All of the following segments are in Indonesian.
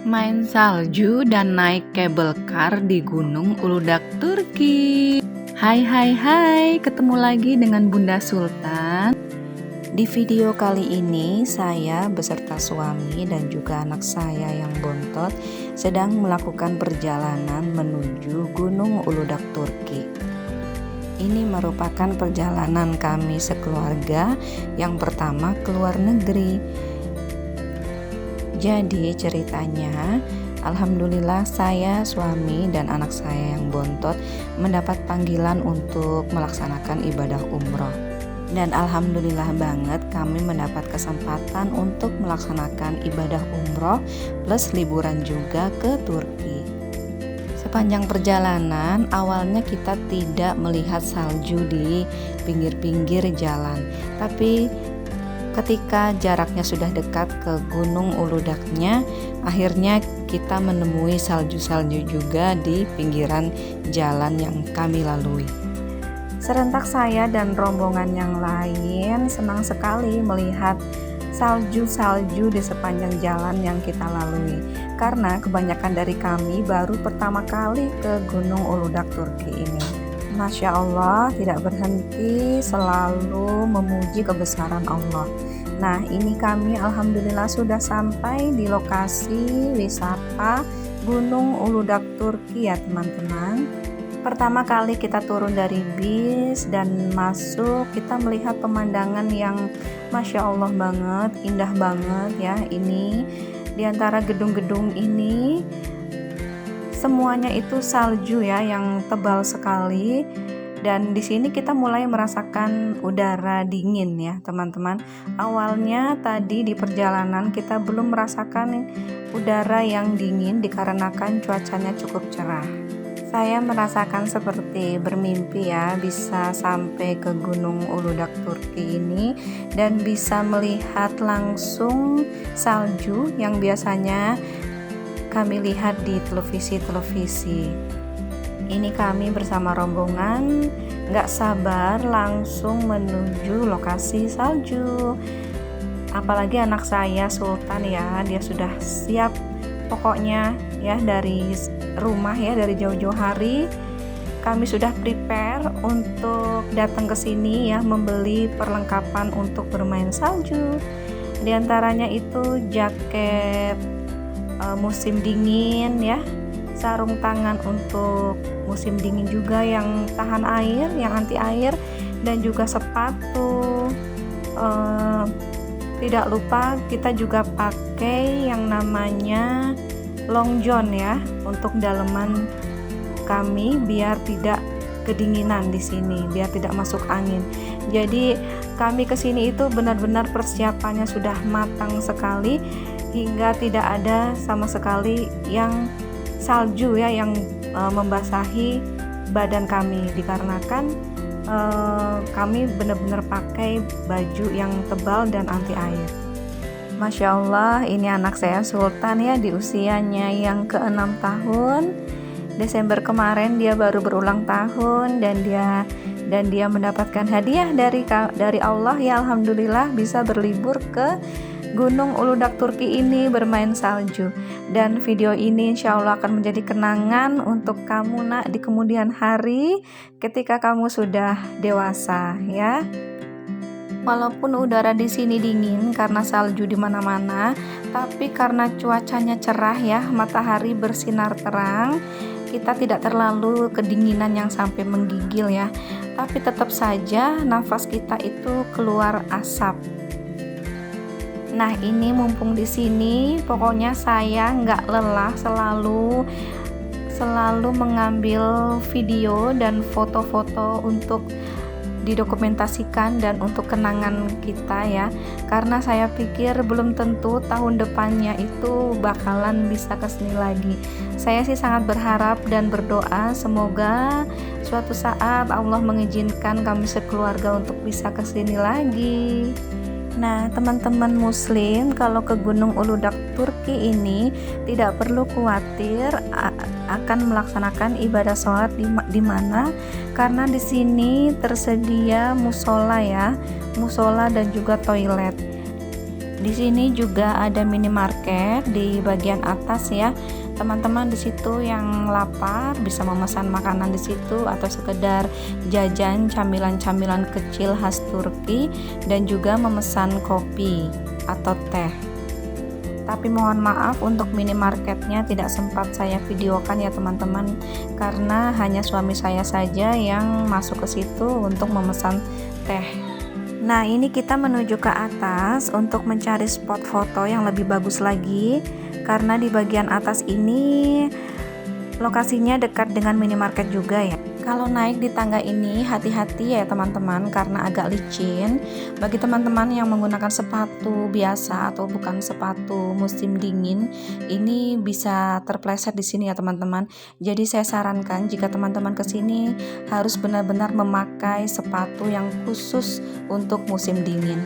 Main salju dan naik kabel car di Gunung Uludak, Turki. Hai, ketemu lagi dengan Bunda Sultan. Di video kali ini saya beserta suami dan juga anak saya yang bontot sedang melakukan perjalanan menuju Gunung Uludak, Turki. Ini merupakan perjalanan kami sekeluarga yang pertama ke luar negeri. Jadi ceritanya, alhamdulillah saya, suami, dan anak saya yang bontot mendapat panggilan untuk melaksanakan ibadah umroh. Dan alhamdulillah banget kami mendapat kesempatan untuk melaksanakan ibadah umroh plus liburan juga ke Turki. Sepanjang perjalanan, awalnya kita tidak melihat salju di pinggir-pinggir jalan, tapi ketika jaraknya sudah dekat ke Gunung Uludaknya, akhirnya kita menemui salju-salju juga di pinggiran jalan yang kami lalui. Serentak saya dan rombongan yang lain senang sekali melihat salju-salju di sepanjang jalan yang kita lalui, karena kebanyakan dari kami baru pertama kali ke Gunung Uludak, Turki ini. Masya Allah, tidak berhenti selalu memuji kebesaran Allah. Nah, ini kami alhamdulillah sudah sampai di lokasi wisata Gunung Uludak, Turki ya teman-teman. Pertama kali kita turun dari bis dan masuk, kita melihat pemandangan yang Masya Allah banget, indah banget ya. Ini di antara gedung-gedung ini semuanya itu salju ya, yang tebal sekali. Dan di sini kita mulai merasakan udara dingin ya teman-teman. Awalnya tadi di perjalanan kita belum merasakan udara yang dingin dikarenakan cuacanya cukup cerah. Saya merasakan seperti bermimpi ya, bisa sampai ke Gunung Uludak, Turki ini dan bisa melihat langsung salju yang biasanya kami lihat di televisi. Ini kami bersama rombongan gak sabar langsung menuju lokasi salju. Apalagi anak saya Sultan ya, dia sudah siap pokoknya ya, dari rumah ya, dari jauh-jauh hari kami sudah prepare untuk datang ke sini ya, membeli perlengkapan untuk bermain salju. Di antaranya itu jaket musim dingin ya, sarung tangan untuk musim dingin juga yang tahan air, yang anti air, dan juga sepatu. Tidak lupa kita juga pakai yang namanya long john ya untuk daleman kami biar tidak kedinginan di sini, biar tidak masuk angin. Jadi kami kesini itu benar-benar persiapannya sudah matang sekali, hingga tidak ada sama sekali yang salju ya yang membasahi badan kami, dikarenakan kami benar-benar pakai baju yang tebal dan anti air. Masya Allah, ini anak saya Sultan ya, di usianya yang ke-6 tahun. Desember kemarin dia baru berulang tahun dan dia mendapatkan hadiah dari Allah ya, alhamdulillah bisa berlibur ke Gunung Uludak, Turki ini bermain salju. Dan video ini insya Allah akan menjadi kenangan untuk kamu nak di kemudian hari ketika kamu sudah dewasa ya. Walaupun udara di sini dingin karena salju di mana-mana, tapi karena cuacanya cerah ya, matahari bersinar terang, kita tidak terlalu kedinginan yang sampai menggigil ya. Tapi tetap saja nafas kita itu keluar asap. Nah, ini mumpung di sini, pokoknya saya nggak lelah selalu mengambil video dan foto-foto untuk didokumentasikan dan untuk kenangan kita ya, karena saya pikir belum tentu tahun depannya itu bakalan bisa kesini lagi. Saya sih sangat berharap dan berdoa semoga suatu saat Allah mengizinkan kami sekeluarga untuk bisa kesini lagi. Nah, teman-teman muslim, kalau ke Gunung Uludak, Turki ini tidak perlu khawatir akan melaksanakan ibadah sholat di mana, karena di sini tersedia musola ya, musola dan juga toilet. Di sini juga ada minimarket di bagian atas ya. Teman-teman di situ yang lapar bisa memesan makanan di situ atau sekedar jajan camilan-camilan kecil khas Turki dan juga memesan kopi atau teh. Tapi mohon maaf untuk minimarketnya tidak sempat saya videokan ya teman-teman, karena hanya suami saya saja yang masuk ke situ untuk memesan teh. Nah, ini kita menuju ke atas untuk mencari spot foto yang lebih bagus lagi, karena di bagian atas ini lokasinya dekat dengan minimarket juga ya. Kalau naik di tangga ini hati-hati ya teman-teman, karena agak licin. Bagi teman-teman yang menggunakan sepatu biasa atau bukan sepatu musim dingin, ini bisa terpleset di sini ya teman-teman. Jadi saya sarankan jika teman-teman ke sini harus benar-benar memakai sepatu yang khusus untuk musim dingin.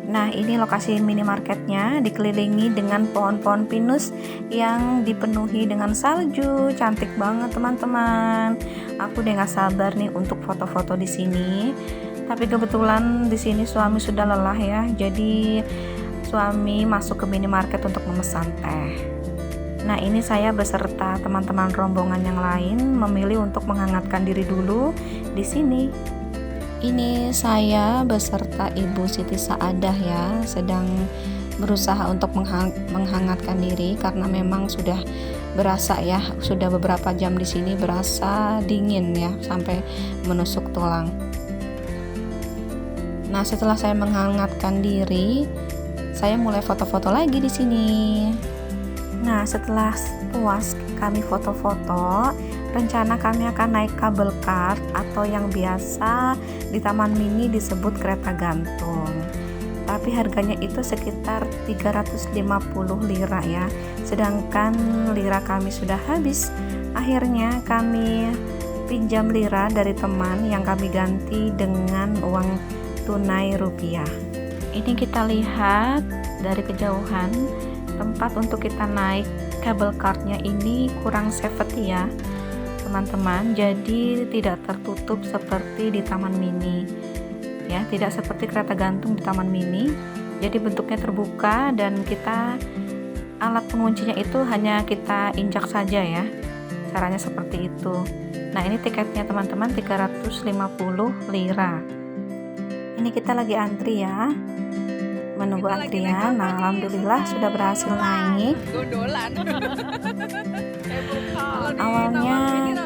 Nah, ini lokasi minimarketnya, dikelilingi dengan pohon-pohon pinus yang dipenuhi dengan salju. Cantik banget teman-teman. Aku udah gak sabar nih untuk foto-foto di sini. Tapi kebetulan di sini suami sudah lelah ya. Jadi suami masuk ke minimarket untuk memesan teh. Nah, ini saya beserta teman-teman rombongan yang lain memilih untuk menghangatkan diri dulu di sini. Ini saya beserta Ibu Siti Saadah ya, sedang berusaha untuk menghangatkan diri karena memang sudah berasa ya, sudah beberapa jam di sini berasa dingin ya, sampai menusuk tulang. Nah, setelah saya menghangatkan diri, saya mulai foto-foto lagi di sini. Nah, setelah puas kami foto-foto, rencana kami akan naik kabel car atau yang biasa di Taman Mini disebut kereta gantung. Tapi harganya itu sekitar 350 lira ya. Sedangkan lira kami sudah habis. Akhirnya kami pinjam lira dari teman yang kami ganti dengan uang tunai rupiah. Ini kita lihat dari kejauhan tempat untuk kita naik kabel car-nya ini kurang safety ya teman-teman, jadi tidak tertutup seperti di Taman Mini ya, tidak seperti kereta gantung di Taman Mini. Jadi bentuknya terbuka dan kita alat penguncinya itu hanya kita injak saja ya, caranya seperti itu. Nah, ini tiketnya teman-teman 350 lira. Ini kita lagi antri ya, menunggu antrian. Nah, alhamdulillah sudah berhasil naik. Awalnya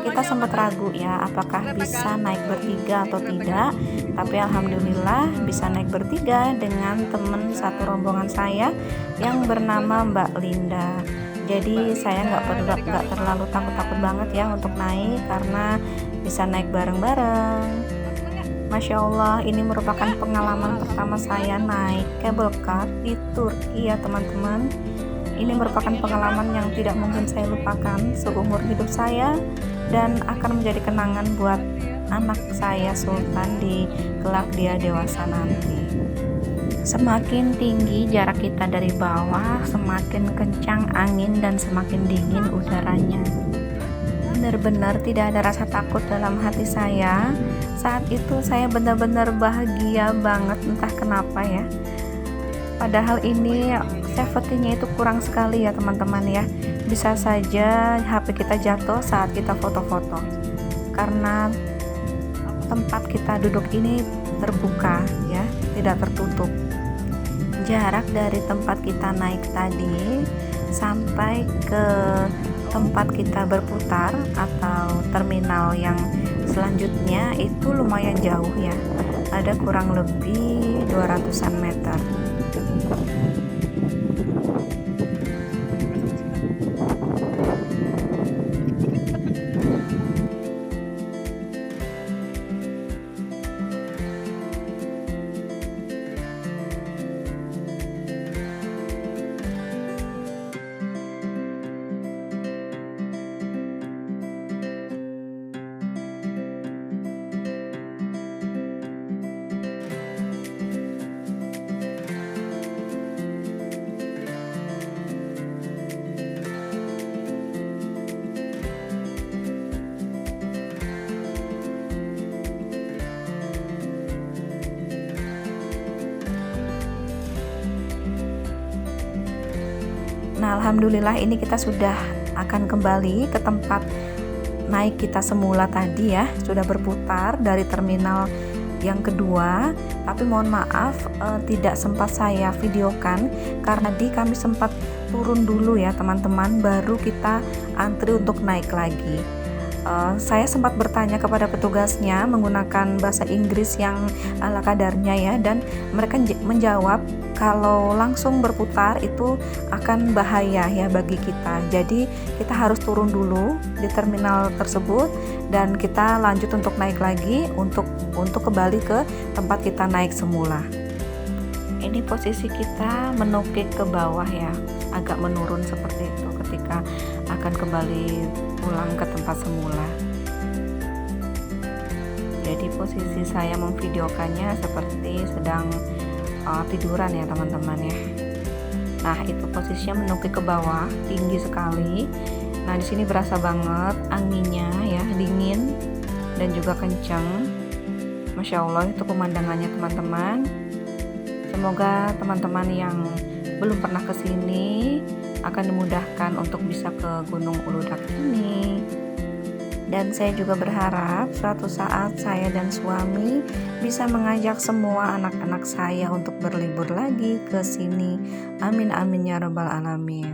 kita sempat ragu ya, apakah bisa naik bertiga atau tidak. Tapi alhamdulillah bisa naik bertiga dengan teman satu rombongan saya yang bernama Mbak Linda. Jadi saya nggak terlalu takut-takut banget ya untuk naik karena bisa naik bareng-bareng. Masya Allah, ini merupakan pengalaman pertama saya naik cable car di Turki ya teman-teman. Ini merupakan pengalaman yang tidak mungkin saya lupakan seumur hidup saya dan akan menjadi kenangan buat anak saya Sultan di kelak dia dewasa nanti. Semakin tinggi jarak kita dari bawah, semakin kencang angin dan semakin dingin udaranya. Benar-benar tidak ada rasa takut dalam hati saya. Saat itu saya benar-benar bahagia banget, entah kenapa ya. Padahal ini safety-nya itu kurang sekali ya teman-teman ya. Bisa saja HP kita jatuh saat kita foto-foto. Karena tempat kita duduk ini terbuka ya, tidak tertutup. Jarak dari tempat kita naik tadi sampai ke tempat kita berputar atau terminal yang selanjutnya itu lumayan jauh ya, ada kurang lebih 200-an meter. Alhamdulillah ini kita sudah akan kembali ke tempat naik kita semula tadi ya, sudah berputar dari terminal yang kedua. Tapi mohon maaf tidak sempat saya videokan karena kami sempat turun dulu ya teman-teman, baru kita antri untuk naik lagi. Saya sempat bertanya kepada petugasnya menggunakan bahasa Inggris yang ala kadarnya ya, dan mereka menjawab kalau langsung berputar itu akan bahaya ya bagi kita. Jadi kita harus turun dulu di terminal tersebut dan kita lanjut untuk naik lagi untuk kembali ke tempat kita naik semula. Ini posisi kita menukik ke bawah ya, agak menurun seperti itu ketika akan kembali pulang ke tempat semula. Jadi posisi saya memvideokannya seperti sedang tiduran ya teman-teman ya. Nah itu posisinya menukik ke bawah, tinggi sekali. Nah di sini berasa banget anginnya ya, dingin dan juga kencang. Masya Allah itu pemandangannya teman-teman. Semoga teman-teman yang belum pernah ke sini akan dimudahkan untuk bisa ke Gunung Uludak ini. Dan saya juga berharap suatu saat saya dan suami bisa mengajak semua anak-anak saya untuk berlibur lagi ke sini. Amin amin ya rabbal alamin.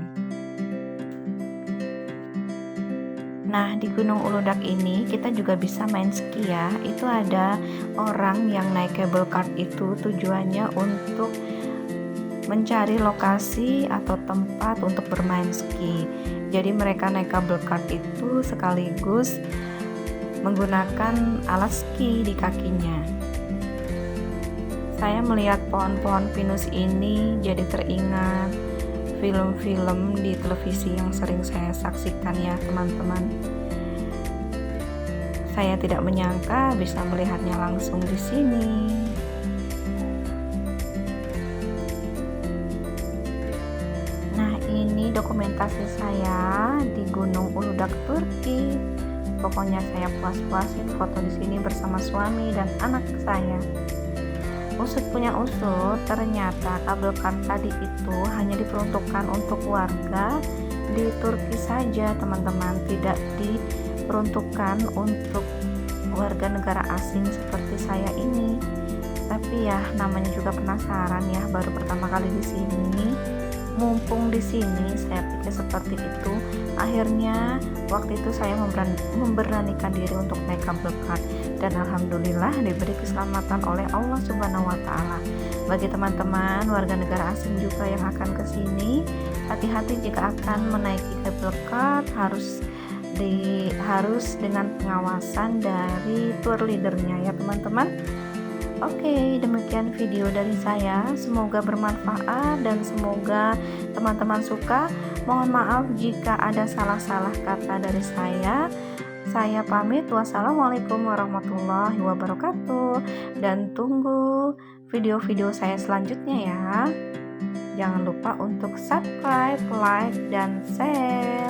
Nah di Gunung Uludak ini kita juga bisa main ski ya. Itu ada orang yang naik cable car itu tujuannya untuk mencari lokasi atau tempat untuk bermain ski. Jadi mereka naik cable car itu sekaligus menggunakan alat ski di kakinya. Saya melihat pohon-pohon pinus ini jadi teringat film-film di televisi yang sering saya saksikan ya teman-teman. Saya tidak menyangka bisa melihatnya langsung di sini. Nah ini dokumentasi saya di Gunung Uludak Turki. Pokoknya saya puas-puasin foto di sini bersama suami dan anak saya. Usut punya usut, ternyata kabel car tadi itu hanya diperuntukkan untuk warga di Turki saja teman-teman, tidak diperuntukkan untuk warga negara asing seperti saya ini. Tapi ya namanya juga penasaran ya, baru pertama kali di sini. Mumpung di sini saya pikir seperti itu. Akhirnya waktu itu saya memberanikan diri untuk naik kabel car dan alhamdulillah diberi keselamatan oleh Allah Subhanahu wa taala. Bagi teman-teman warga negara asing juga yang akan ke sini, hati-hati jika akan menaiki kabel car, harus dengan pengawasan dari tour leadernya ya teman-teman. Oke, demikian video dari saya. Semoga bermanfaat dan semoga teman-teman suka. Mohon maaf jika ada salah-salah kata dari saya. Saya pamit. Wassalamualaikum warahmatullahi wabarakatuh. Dan tunggu video-video saya selanjutnya ya. Jangan lupa untuk subscribe, like, dan share.